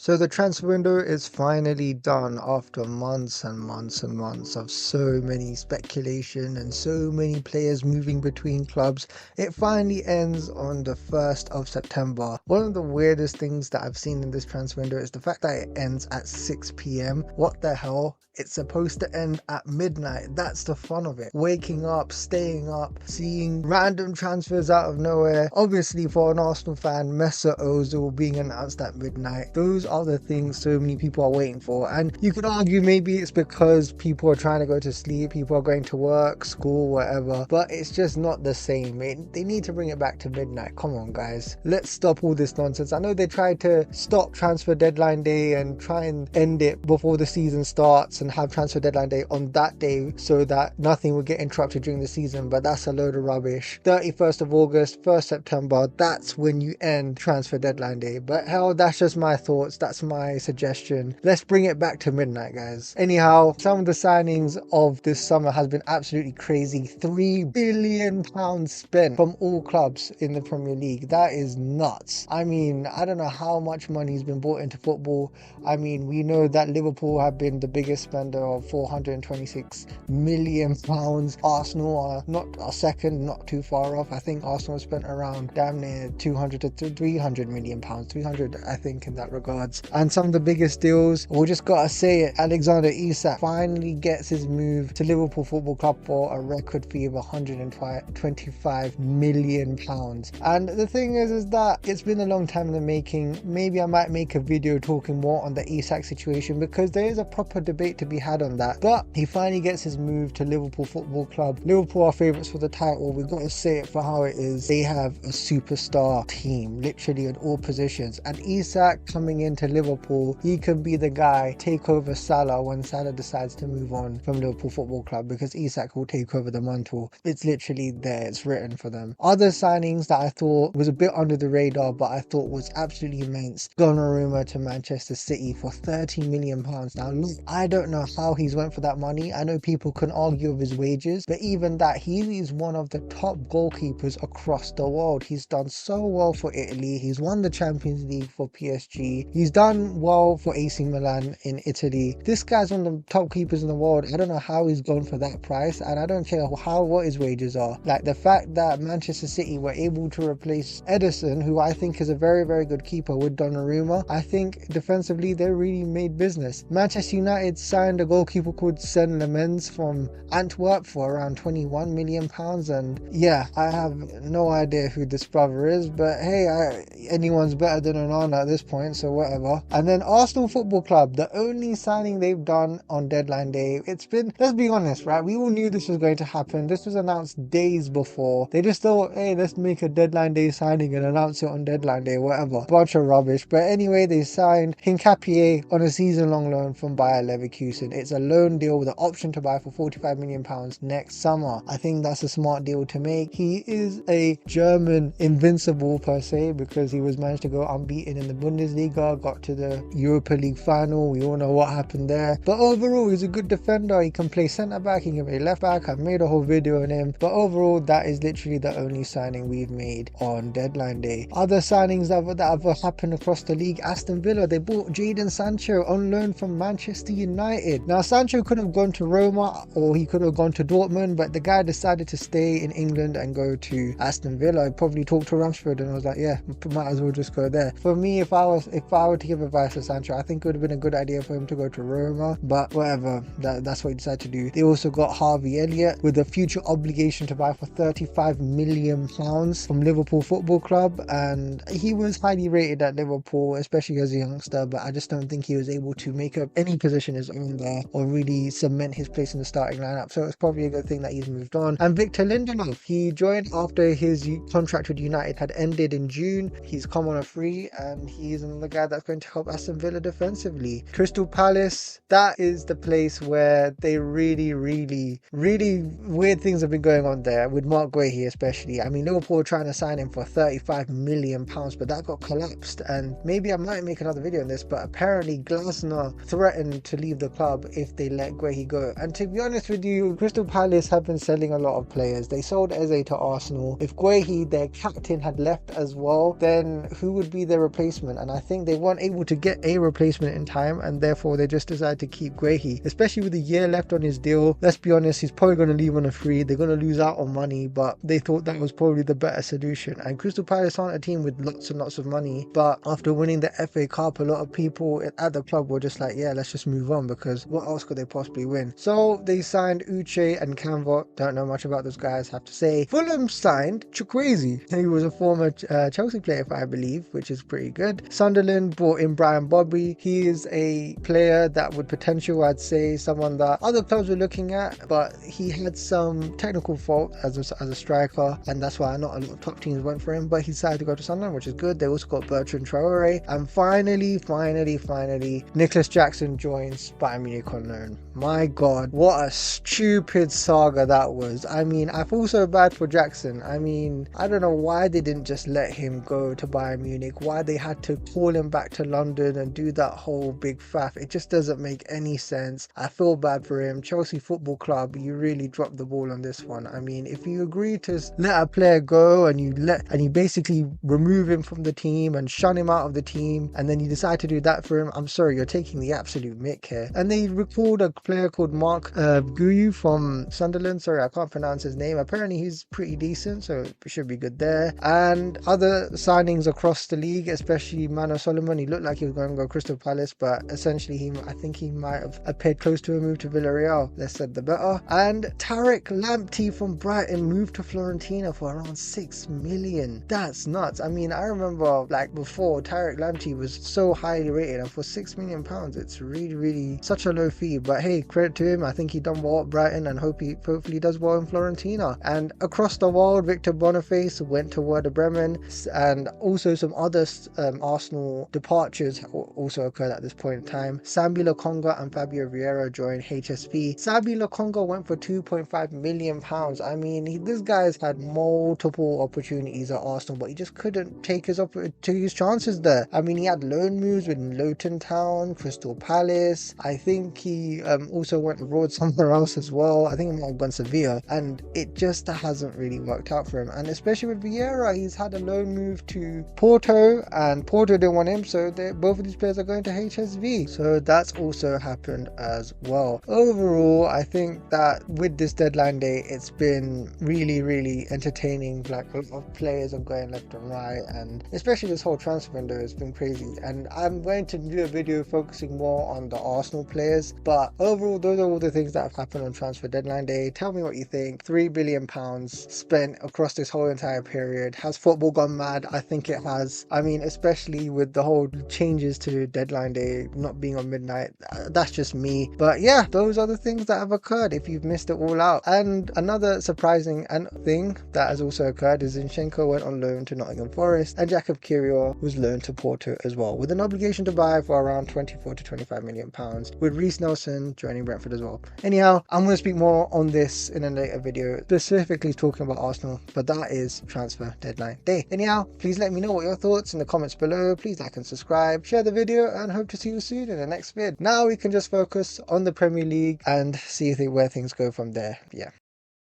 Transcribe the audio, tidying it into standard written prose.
So the transfer window is finally done after months and months and months of so many speculation and so many players moving between clubs. It finally ends on the 1st of September. One of the weirdest things that I've seen in this transfer window is the fact that it ends at 6 p.m. What the hell? It's supposed to end at midnight. That's the fun of it. Waking up, staying up, seeing random transfers out of nowhere. Obviously for an Arsenal fan, Mesut Ozil being announced at midnight. Those are the things so many people are waiting for. And you could argue maybe it's because people are trying to go to sleep, people are going to work, school, whatever. But it's just not the same. They need to bring it back to midnight. Come on, guys. Let's stop all this nonsense. I know they tried to stop transfer deadline day and try and end it before the season starts and have transfer deadline day on that day so that nothing would get interrupted during the season, but that's a load of rubbish. 31st of August, 1st September, that's when you end transfer deadline day. But hell, that's just my thoughts, that's my suggestion. Let's bring it back to midnight, guys. Anyhow, some of the signings of this summer has been absolutely crazy. £3 billion spent from all clubs in the Premier League. That is nuts. I mean, I don't know how much money has been brought into football. I mean, we know that Liverpool have been the biggest spender of £426 million. Arsenal are not a second, not too far off. I think Arsenal spent around damn near 200 to 300 million pounds, 300 I think in that regards. And some of the biggest deals, we just gotta say it, Alexander Isak finally gets his move to Liverpool Football Club for a record fee of £125 million. And the thing is that it's been a long time in the making. Maybe I might make a video talking more on the Isak situation because there is a proper debate to be had on that. But he finally gets his move to Liverpool Football Club. Liverpool are favourites for the title. We've got to say it for how it is. They have a superstar team, literally in all positions. And Isak coming into Liverpool, he can be the guy, take over Salah when Salah decides to move on from Liverpool Football Club, because Isak will take over the mantle. It's literally there. It's written for them. Other signings that I thought was a bit under the radar, but I thought was absolutely immense. Donnarumma to Manchester City for £30 million. Now look, I don't know how he's went for that money. I know people can argue of his wages, but even that, he is one of the top goalkeepers across the world. He's done so well for Italy. He's won the Champions League for PSG. He's done well for AC Milan in Italy. This guy's one of the top keepers in the world. I don't know how he's gone for that price, and I don't care what his wages are. Like the fact that Manchester City were able to replace Ederson, who I think is a very, very good keeper, with Donnarumma, I think defensively they really made business. Manchester United signed a goalkeeper called Senne Lammens from Antwerp for around £21 million, and yeah, I have no idea who this brother is, but hey, anyone's better than Onana at this point, so whatever. And then Arsenal Football Club, the only signing they've done on deadline day. It's been, let's be honest, right, we all knew this was going to happen. This was announced days before. They just thought, hey, let's make a deadline day signing and announce it on deadline day, whatever. Bunch of rubbish. But anyway, they signed Hincapie on a season-long loan from Bayer Leverkusen. It's a loan deal with an option to buy for £45 million next summer. I think that's a smart deal to make. He is a German invincible per se, because he was managed to go unbeaten in the Bundesliga, got to the Europa League final. We all know what happened there. But overall, he's a good defender. He can play centre back, he can play left back. I've made a whole video on him. But overall, that is literally the only signing we've made on deadline day. Other signings that have happened across the league: Aston Villa, they bought Jadon Sancho on loan from Manchester United. Now Sancho could have gone to Roma or he could have gone to Dortmund, but the guy decided to stay in England and go to Aston Villa. I probably talked to Ramsford and I was like, yeah, might as well just go there. For me, if I were to give advice to Sancho, I think it would have been a good idea for him to go to Roma, but whatever, that's what he decided to do. They also got Harvey Elliott with a future obligation to buy for £35 million from Liverpool Football Club, and he was highly rated at Liverpool, especially as a youngster, but I just don't think he was able to make up any position his own there or really cement his place in the starting lineup. So it's probably a good thing that he's moved on. And Victor Lindelof, he joined after his contract with United had ended in June. He's come on a free and he's another guy that's going to help Aston Villa defensively. Crystal Palace, that is the place where they really weird things have been going on there with Mark Guehi especially. I mean, Liverpool were trying to sign him for £35 million, but that got collapsed, and maybe I might make another video on this, but apparently Glasner threatened to leave the club if they let Guehi go. And to be honest with you, Crystal Palace have been selling a lot of players. They sold Eze to Arsenal. If Guehi, their captain, had left as well, then who would be their replacement? And I think they want weren't able to get a replacement in time, and therefore they just decided to keep Guehi, especially with a year left on his deal. Let's be honest, he's probably going to leave on a free. They're going to lose out on money, but they thought that was probably the better solution. And Crystal Palace aren't a team with lots and lots of money, but after winning the FA Cup, a lot of people at the club were just like, yeah, let's just move on, because what else could they possibly win? So they signed Uche and Canvot. Don't know much about those guys, have to say. Fulham signed Chukwueze. He was a former Chelsea player, if I believe, which is pretty good. Sunderland brought in Brian Brobbey. He is a player that would potential, I'd say, someone that other clubs were looking at, but he had some technical fault as a striker, and that's why not a lot of top teams went for him, but he decided to go to Sunderland, which is good. They also got Bertrand Traore, and finally, Nicolas Jackson joins Bayern Munich on loan. My God, what a stupid saga that was. I mean, I feel so bad for Jackson. I mean, I don't know why they didn't just let him go to Bayern Munich, why they had to call him back to London and do that whole big faff. It just doesn't make any sense. I feel bad for him. Chelsea Football Club, you really dropped the ball on this one. I mean, if you agree to let a player go and you basically remove him from the team and shun him out of the team, and then you decide to do that for him, I'm sorry, you're taking the absolute mick here. And they recalled a player called Mark Guyu from Sunderland. Sorry, I can't pronounce his name. Apparently he's pretty decent, so it should be good there. And other signings across the league, especially Mano Solomon, he looked like he was going to go Crystal Palace, but essentially I think he might have paid close to a move to Villarreal. Less said the better. And Tarek Lamptey from Brighton moved to Fiorentina for around 6 million. That's nuts. I mean, I remember like before, Tarek Lamptey was so highly rated, and for £6 million, it's really such a low fee. But hey, credit to him. I think he done well at Brighton, and hopefully he does well in Fiorentina. And across the world, Victor Boniface went to Werder Bremen, and also some other Arsenal departures also occurred at this point in time. Sambi Lokonga and Fabio Vieira joined HSV. Sambi Lokonga went for £2.5 million. I mean, this guy's had multiple opportunities at Arsenal, but he just couldn't take his chances there. I mean, he had loan moves with Luton Town, Crystal Palace. I think he also went abroad somewhere else as well. I think he might have gone Sevilla, and it just hasn't really worked out for him. And especially with Vieira, he's had a loan move to Porto, and Porto didn't want him, so both of these players are going to HSV. So that's also happened as well. Overall, I think that with this deadline day, it's been really entertaining. Like, a lot of players are going left and right, and especially this whole transfer window has been crazy. And I'm going to do a video focusing more on the Arsenal players, but overall, those are all the things that have happened on transfer deadline day. Tell me what you think. £3 billion spent across this whole entire period. Has football gone mad? I think it has. I mean, especially with the whole changes to deadline day not being on midnight. That's just me. But yeah, those are the things that have occurred if you've missed it all out. And another surprising thing that has also occurred is Zinchenko went on loan to Nottingham Forest, and Jakub Kiwior was loaned to Porto as well, with an obligation to buy for around £24 to £25 million, with Reece Nelson joining Brentford as well. Anyhow, I'm going to speak more on this in a later video, specifically talking about Arsenal, but that is transfer deadline day. Anyhow, please let me know what your thoughts in the comments below. Please like and subscribe, share the video, and hope to see you soon in the next vid. Now we can just focus on the Premier League and see where things go from there. Yeah.